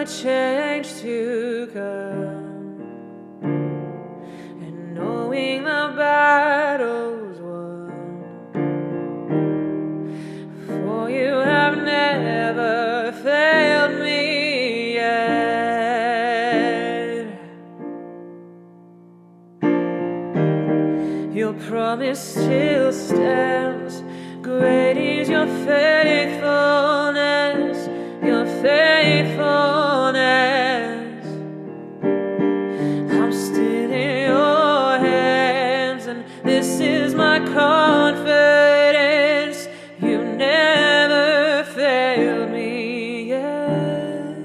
the change to come, and knowing the battle's won. For you have never failed me yet. Your promise still stands. Great is your faithfulness, your faithfulness. I'm still in your hands, and this is my confidence. You never failed me yet.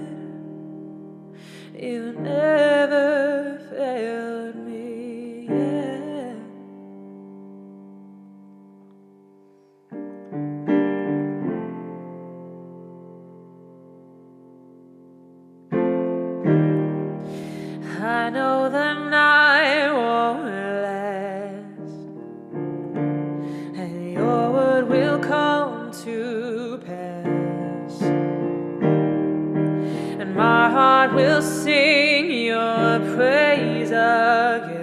You never failed me yet. I know the night won't last, and your word will come to pass, and my heart will sing your praise again.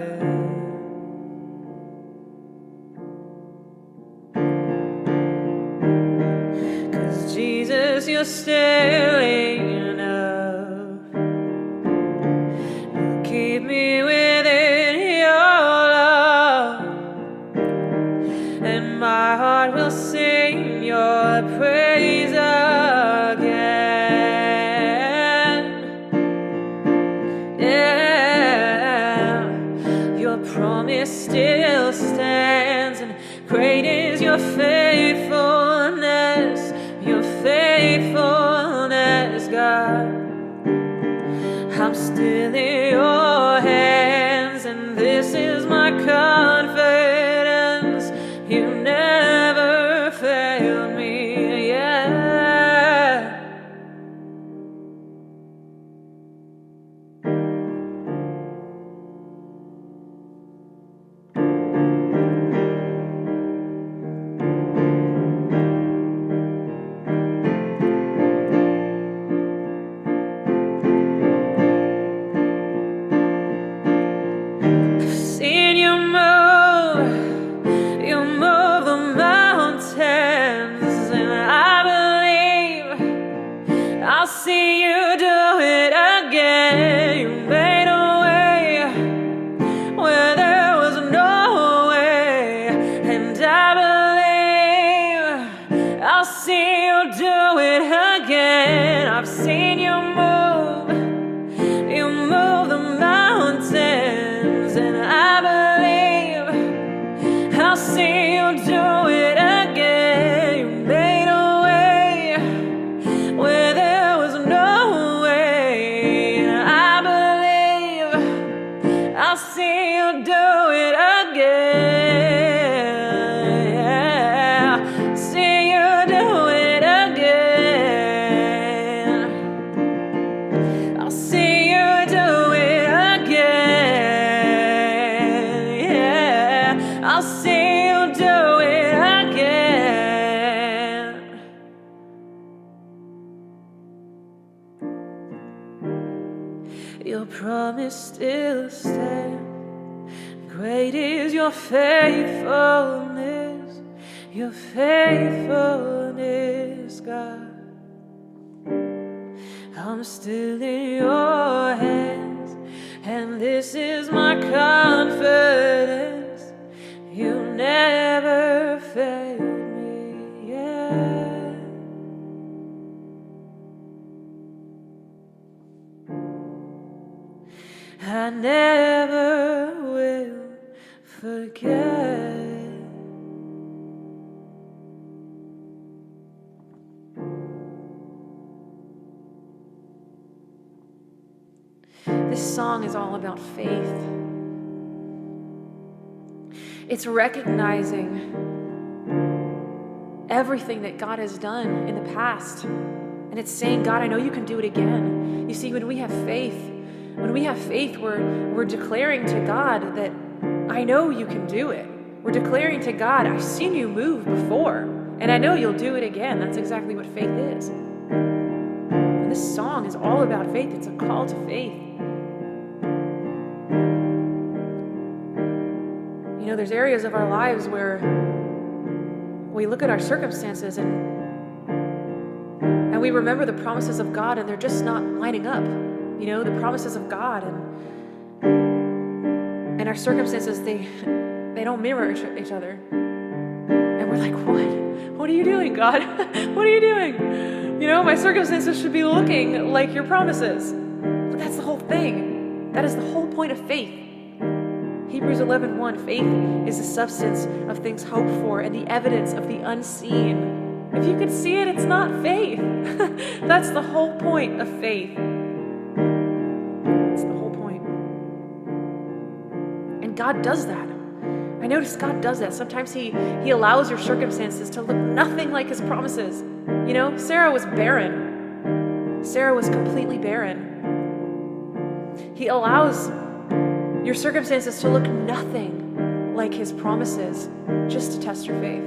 'Cause Jesus, you're still enough. Keep me within your love, and my heart will sing your praise again. Yeah, your promise still stands, and great is your faithfulness, God. I'm still in your hands, and this is my confidence. You never failed me yet. I'll see you do it again. You made a way where there was no way, and I believe I'll see you do it again. I've seen you move the mountains, and I believe I'll see you do it again. You made a way where there was no way, and I believe I'll see you do it again. Yeah. See you do it again. I'll see you do it again. Yeah. I'll see you do it again. Your promise still stands. Great is your faithfulness, God. I'm still in your hands, and this is my confidence. You never failed me yet. I never will forget. This song is all about faith. It's recognizing everything that God has done in the past. And it's saying, God, I know you can do it again. You see, when we have faith, we're declaring to God that I know you can do it. We're declaring to God, I've seen you move before, and I know you'll do it again. That's exactly what faith is. And This song is all about faith. It's a call to faith. You know, there's areas of our lives where we look at our circumstances and we remember the promises of God, and they're just not lining up. You know, the promises of God and our circumstances, they don't mirror each other. And we're like, what are you doing, God? What are you doing? You know, my circumstances should be looking like your promises. But that's the whole thing. That is the whole point of faith. Hebrews 11:1, faith is the substance of things hoped for and the evidence of the unseen. If you could see it, it's not faith. That's the whole point of faith. It's the whole point. And God does that. I notice God does that. Sometimes He allows your circumstances to look nothing like His promises. You know, Sarah was barren. Sarah was completely barren. He allows your circumstances to look nothing like His promises, just to test your faith.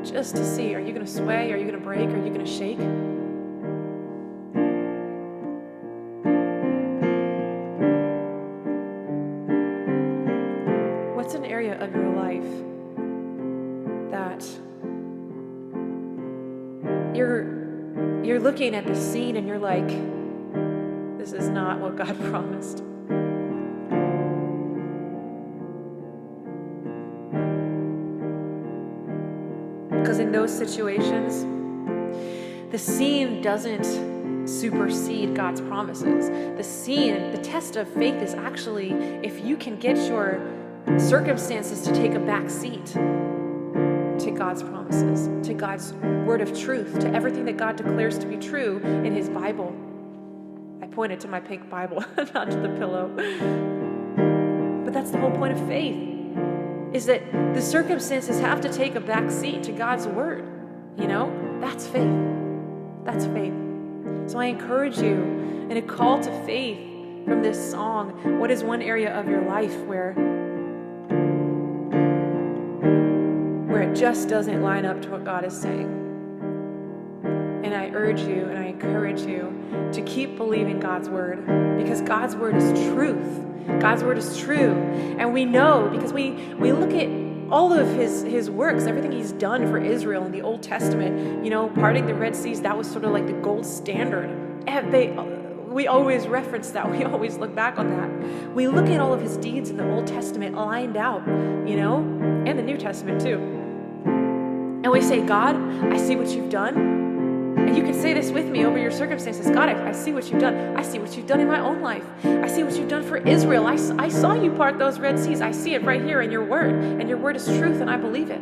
Just to see, are you going to sway? Are you going to break? Are you going to shake? What's an area of your life that you're looking at the scene and you're like, this is not what God promised? Because in those situations, the scene doesn't supersede God's promises. The test of faith is actually if you can get your circumstances to take a back seat to God's promises, to God's word of truth, to everything that God declares to be true in His Bible. I pointed to my pink Bible, not to the pillow. But that's the whole point of faith, is that the circumstances have to take a back seat to God's word. You know, that's faith. That's faith. So I encourage you in a call to faith from this song. What is one area of your life where it just doesn't line up to what God is saying? And I urge you and I encourage you to keep believing God's word, because God's word is truth. God's word is true. And we know, because we look at all of his works, everything He's done for Israel in the Old Testament, you know, parting the Red Seas, that was sort of like the gold standard. And we always reference that. We always look back on that. We look at all of His deeds in the Old Testament lined out, you know, and the New Testament too. And we say, God, I see what You've done. And you can say this with me over your circumstances. God, I see what You've done. I see what You've done in my own life. I see what You've done for Israel. I saw You part those Red Seas. I see it right here in Your word. And Your word is truth, and I believe it.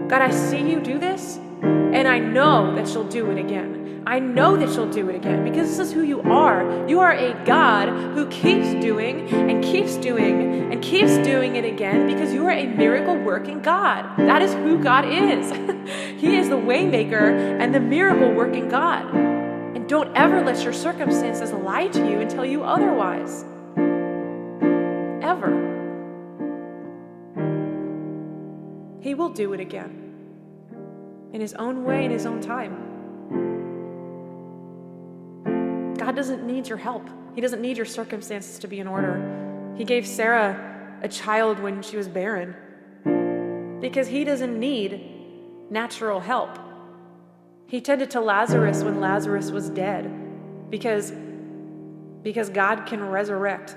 God, I see You do this, and I know that You'll do it again. I know that You'll do it again, because this is who You are. You are a God who keeps doing and keeps doing and keeps doing it again, because You are a miracle-working God. That is who God is. He is the waymaker and the miracle-working God. And don't ever let your circumstances lie to you and tell you otherwise. Ever. He will do it again. In His own way, in His own time. God doesn't need your help. He doesn't need your circumstances to be in order. He gave Sarah a child when she was barren, because He doesn't need natural help. He tended to Lazarus when Lazarus was dead, because God can resurrect.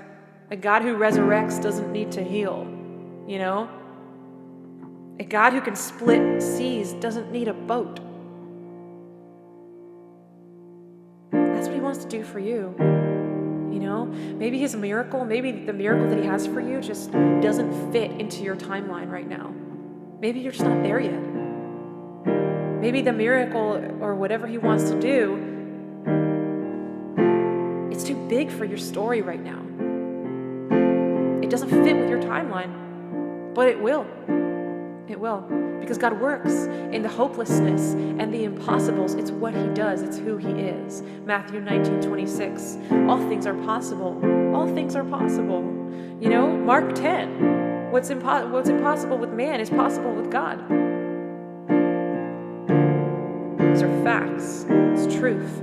A God who resurrects doesn't need to heal, you know? A God who can split seas doesn't need a boat. That's what He wants to do for you. You know, maybe His miracle, maybe the miracle that He has for you just doesn't fit into your timeline right now. Maybe you're just not there yet. Maybe the miracle or whatever He wants to do, it's too big for your story right now. It doesn't fit with your timeline, but it will. It will. Because God works in the hopelessness and the impossibles. It's what He does. It's who He is. Matthew 19:26. All things are possible. All things are possible. You know, Mark 10. What's impossible with man is possible with God. These are facts. It's truth.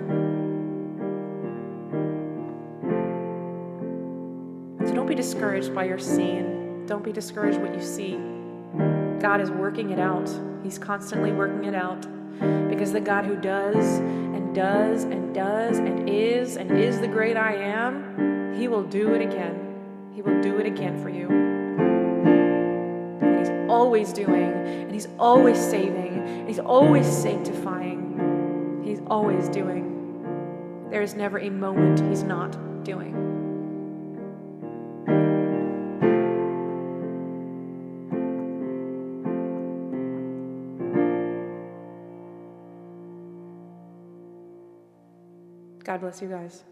So don't be discouraged by your scene. Don't be discouraged what you see. God is working it out. He's constantly working it out. Because the God who does and does and does and is the great I am, he will do it again. He will do it again for you. And he's always doing, and he's always saving, and he's always sanctifying. He's always doing. There is never a moment he's not doing. God bless you guys.